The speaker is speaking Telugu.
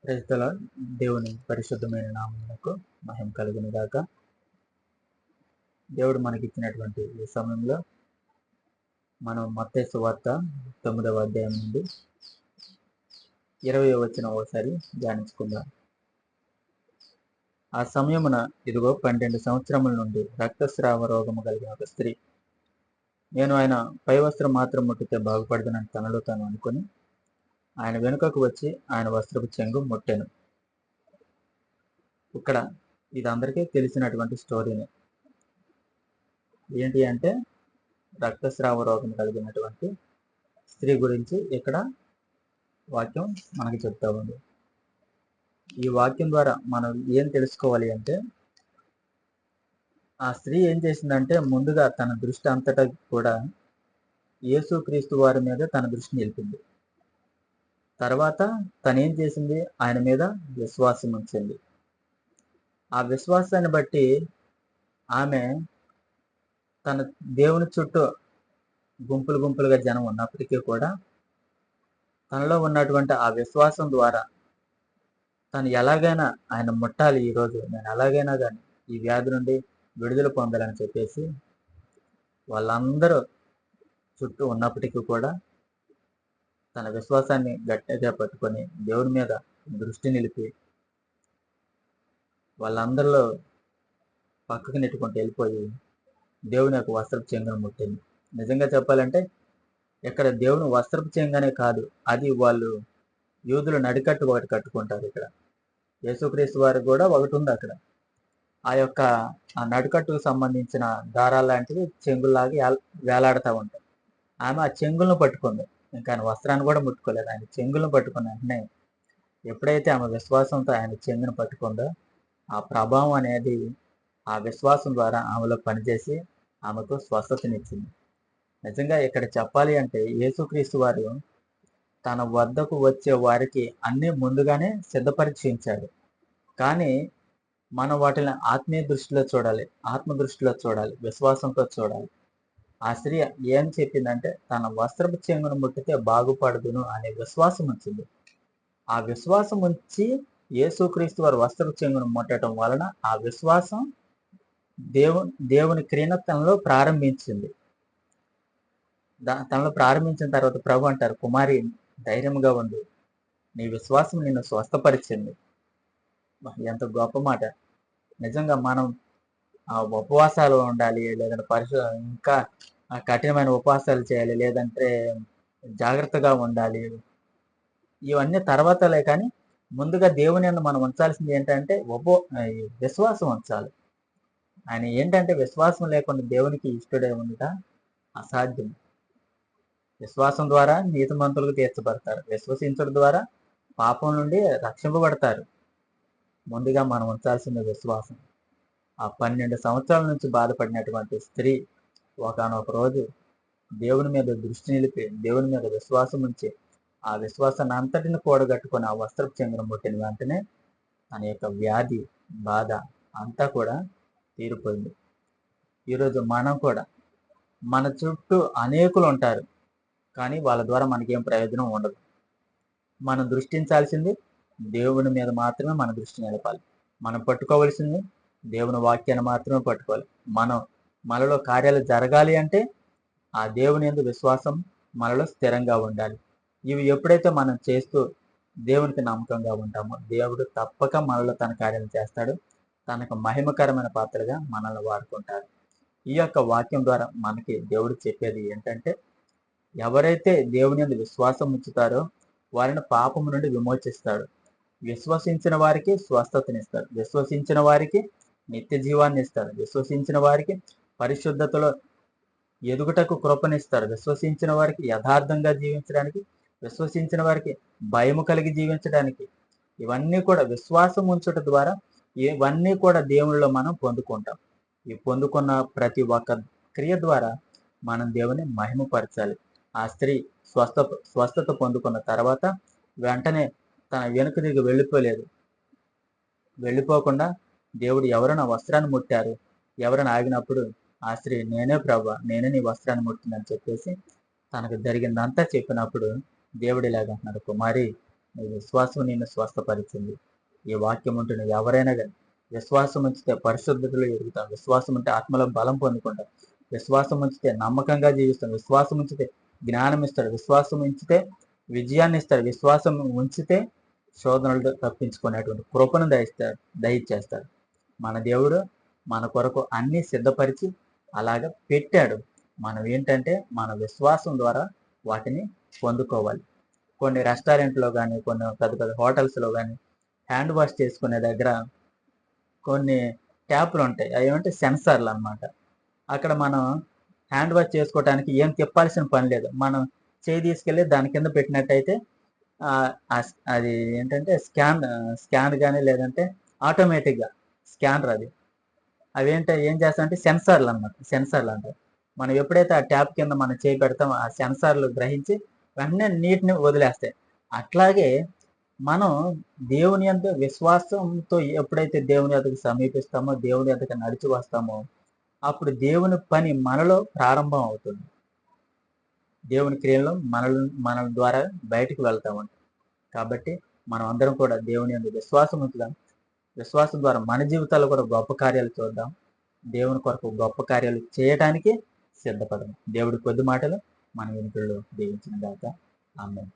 క్రైస్తల దేవుని పరిశుద్ధమైన నామమునకు మహిమ కలుగును గాక. దేవుడు మనకిచ్చినటువంటి ఈ సమయంలో మనం మత్తయి సువార్త 9వ అధ్యాయం నుండి 20వ వచనం ఒకసారి ధ్యానించుకుందాం. ఆ సమయమున ఇదిగో 12 సంవత్సరముల నుండి రక్తస్రావ రోగము కలిగిన ఒక స్త్రీ, నేను ఆయన పై వస్త్రం మాత్రం ముట్టితే బాగుపడదనని తనలో తాను అనుకుని ఆయన వెనుకకు వచ్చి ఆయన వస్త్రపు చెంగు ముట్టెను. ఇక్కడ ఇది అందరికీ తెలిసినటువంటి స్టోరీనే. ఏంటి అంటే రక్తస్రావ రోగం కలిగినటువంటి స్త్రీ గురించి ఇక్కడ వాక్యం మనకి చెప్తా ఉంది. ఈ వాక్యం ద్వారా మనం ఏం తెలుసుకోవాలి అంటే, ఆ స్త్రీ ఏం చేసిందంటే ముందుగా తన దృష్టి అంతటా కూడా యేసుక్రీస్తు వారి మీద తన దృష్టి నిలిపింది. తర్వాత తనేం చేసింది, ఆయన మీద విశ్వాసం ఉంచింది. ఆ విశ్వాసాన్ని బట్టి ఆమె తన దేవుని చుట్టూ గుంపులు గుంపులుగా జనం ఉన్నప్పటికీ కూడా తనలో ఉన్నటువంటి ఆ విశ్వాసం ద్వారా తను ఎలాగైనా ఆయన ముట్టాలి, ఈరోజు నేను ఎలాగైనా కానీ ఈ వ్యాధి నుండి విడుదల పొందాలని చెప్పేసి వాళ్ళందరూ చుట్టూ ఉన్నప్పటికీ కూడా తన విశ్వాసాన్ని గట్టిగా పట్టుకొని దేవుని మీద దృష్టి నిలిపి వాళ్ళందరిలో పక్కకు నెట్టుకుంటూ వెళ్ళిపోయి దేవుని యొక్క వస్త్రపు చెంగును ముట్టింది. నిజంగా చెప్పాలంటే ఇక్కడ దేవుని వస్త్రపు చెంగనే కాదు, అది వాళ్ళు యూదులు నడికట్టు ఒకటి కట్టుకుంటారు. ఇక్కడ యేసుక్రీస్తు వారికి కూడా ఒకటి ఉంది. అక్కడ ఆ నడికట్టుకు సంబంధించిన దారాలు లాంటివి చెంగుల్లాగా వేలాడుతూ ఉంటాయి. ఆమె ఆ చెంగులను పట్టుకుంది, ఇంకా ఆయన వస్త్రాన్ని కూడా ముట్టుకోలేదు. ఆయన చెంగులను పట్టుకున్న వెంటనే ఎప్పుడైతే ఆమె విశ్వాసంతో ఆయన చెంగును పట్టుకుందో ఆ ప్రభావం అనేది ఆ విశ్వాసం ద్వారా ఆమెలో పనిచేసి ఆమెకు స్వస్థతనిచ్చింది. నిజంగా ఇక్కడ చెప్పాలి అంటే యేసుక్రీస్తు వారు తన వద్దకు వచ్చే వారికి అన్నీ ముందుగానే సిద్ధపరిచి ఉంచాడు. కానీ మనం వాటిని ఆత్మీయ దృష్టిలో చూడాలి, ఆత్మ దృష్టిలో చూడాలి, విశ్వాసంతో చూడాలి. ఆ స్త్రీ ఏం చెప్పిందంటే తన వస్త్రపు చెంగును ముట్టితే బాగుపడదును అనే విశ్వాసం వచ్చింది. ఆ విశ్వాసం ఉంచి యేసుక్రీస్తు వారి వస్త్రపు చెంగును ముట్టడం వలన ఆ విశ్వాసం దేవుని క్రియను తనలో ప్రారంభించింది. తనలో ప్రారంభించిన తర్వాత ప్రభు అంటారు, కుమారి ధైర్యంగా ఉంది, నీ విశ్వాసం నిన్ను స్వస్థపరిచింది. ఎంత గొప్ప మాట. నిజంగా మనం ఉపవాసాలు ఉండాలి, లేదంటే ఇంకా కఠినమైన ఉపవాసాలు చేయాలి, లేదంటే జాగ్రత్తగా ఉండాలి, ఇవన్నీ తర్వాతలే. కానీ ముందుగా దేవుని యందు మనం ఉంచాల్సింది ఏంటంటే విశ్వాసం ఉంచాలి. ఆయన ఏంటంటే విశ్వాసం లేకుండా దేవునికి ఇష్టడే ఉండట అసాధ్యం. విశ్వాసం ద్వారా నీతిమంతులకు తీర్చబడతారు, విశ్వసించడం ద్వారా పాపం నుండి రక్షింపబడతారు. ముందుగా మనం ఉంచాల్సిన విశ్వాసం. ఆ 12 సంవత్సరాల నుంచి బాధపడినటువంటి స్త్రీ ఒకానొక రోజు దేవుని మీద దృష్టి నిలిపి దేవుని మీద విశ్వాసం ఉంచి ఆ విశ్వాసాన్ని అంతటిని కూడగట్టుకొని ఆ వస్త్రపు చెంగును ముట్టిన వెంటనే తన యొక్క వ్యాధి బాధ అంతా కూడా తీరిపోయింది. ఈరోజు మనం కూడా మన చుట్టూ అనేకులు ఉంటారు, కానీ వాళ్ళ ద్వారా మనకేం ప్రయోజనం ఉండదు. మనం దృష్టించాల్సింది దేవుని మీద మాత్రమే మన దృష్టి నిలపాలి. మనం పట్టుకోవలసింది దేవుని వాక్యాన్ని మాత్రమే పట్టుకోవాలి. మనలో కార్యాలు జరగాలి అంటే ఆ దేవుని యందు విశ్వాసం మనలో స్థిరంగా ఉండాలి. ఇవి ఎప్పుడైతే మనం చేస్తూ దేవునికి నమ్మకంగా ఉంటామో దేవుడు తప్పక మనలో తన కార్యాలు చేస్తాడు. తనకు మహిమకరమైన పాత్రగా మనల్ని వాడుకుంటారు. ఈ యొక్క వాక్యం ద్వారా మనకి దేవుడు చెప్పేది ఏంటంటే, ఎవరైతే దేవుని యందు విశ్వాసం ఉంచుతారో వారిని పాపము నుండి విమోచిస్తాడు. విశ్వసించిన వారికి స్వస్థతనిస్తాడు, విశ్వసించిన వారికి నిత్య జీవాన్ని ఇస్తాడు, విశ్వసించిన వారికి పరిశుద్ధతలో ఎదుగుటకు కృపనిస్తాడు, విశ్వసించిన వారికి యథార్థంగా జీవించడానికి, విశ్వసించిన వారికి భయము కలిగి జీవించడానికి. ఇవన్నీ కూడా విశ్వాసం ఉంచుట ద్వారా ఇవన్నీ కూడా దేవునిలో మనం పొందుకుంటాం. ఈ పొందుకున్న ప్రతి ఒక్క క్రియ ద్వారా మనం దేవుని మహిమపరచాలి. ఆ స్త్రీ స్వస్థత పొందుకున్న తర్వాత వెంటనే తన వెనుక తిరిగి వెళ్ళిపోకుండా దేవుడు ఎవరు నా వస్త్రాన్ని ముట్టారు, ఎవరైనా ఆగినప్పుడు ఆ స్త్రీ నేనే ప్రభు, నేనే నీ వస్త్రాన్ని ముట్టిందని చెప్పేసి తనకు జరిగిందంతా చెప్పినప్పుడు దేవుడు ఇలాగంటున్నాడు, కుమారి నీ విశ్వాసం నిన్ను స్వస్థపరిచింది. ఈ వాక్యం ఉంటున్న ఎవరైనా కానీ విశ్వాసం ఉంచితే పరిశుద్ధతలో ఎదుగుతాం. విశ్వాసం ఉంటే ఆత్మలో బలం పొందుకుంటాం. విశ్వాసం ఉంచితే నమ్మకంగా జీవిస్తాం. విశ్వాసం ఉంచితే జ్ఞానం ఇస్తాడు. విశ్వాసం ఉంచితే విజయాన్ని ఇస్తాడు. విశ్వాసం ఉంచితే శోధనలు తప్పించుకునేటువంటి కృపను దయచేస్తాడు. మన దేవుడు మన కొరకు అన్ని సిద్ధపరిచి అలాగ పెట్టాడు. మనం ఏంటంటే మన విశ్వాసం ద్వారా వాటిని పొందుకోవాలి. కొన్ని రెస్టారెంట్లో కానీ, కొన్ని పెద్ద పెద్ద హోటల్స్లో కానీ హ్యాండ్ వాష్ చేసుకునే దగ్గర కొన్ని ట్యాప్లు ఉంటాయి. అవి ఏమంటే సెన్సార్లు అన్నమాట. అక్కడ మనం హ్యాండ్ వాష్ చేసుకోవడానికి ఏం తిప్పాల్సిన పని లేదు. మనం చేయి తీసుకెళ్ళి దాని కింద పెట్టినట్టయితే అది ఏంటంటే స్కాన్ కానీ లేదంటే ఆటోమేటిక్గా స్కానర్ అది. ఏం చేస్తామంటే సెన్సార్లు అన్నమాట. సెన్సార్లు అంటారు. మనం ఎప్పుడైతే ఆ ట్యాప్ కింద మనం చేయి పెడతామో ఆ సెన్సార్లు గ్రహించి వెంటనే నీటిని వదిలేస్తాయి. అట్లాగే మనం దేవుని యందు విశ్వాసంతో ఎప్పుడైతే దేవుని యొద్దకు సమీపిస్తామో, దేవుని యొద్దకు నడిచి వస్తామో, అప్పుడు దేవుని పని మనలో ప్రారంభం అవుతుంది. దేవుని క్రియల్లో మన ద్వారా బయటికి వెళ్తా ఉంటాం. కాబట్టి మనం అందరం కూడా దేవుని యందు విశ్వాసం ఉంచుదాం. విశ్వాసం ద్వారా మన జీవితాల్లో కూడా గొప్ప కార్యాలు చూద్దాం. దేవుని కొరకు గొప్ప కార్యాలు చేయటానికి సిద్ధపడదాం. దేవుడి కొద్ది మాటలు మన వెనుకల్లో దీవించిన గాక. ఆమేన్.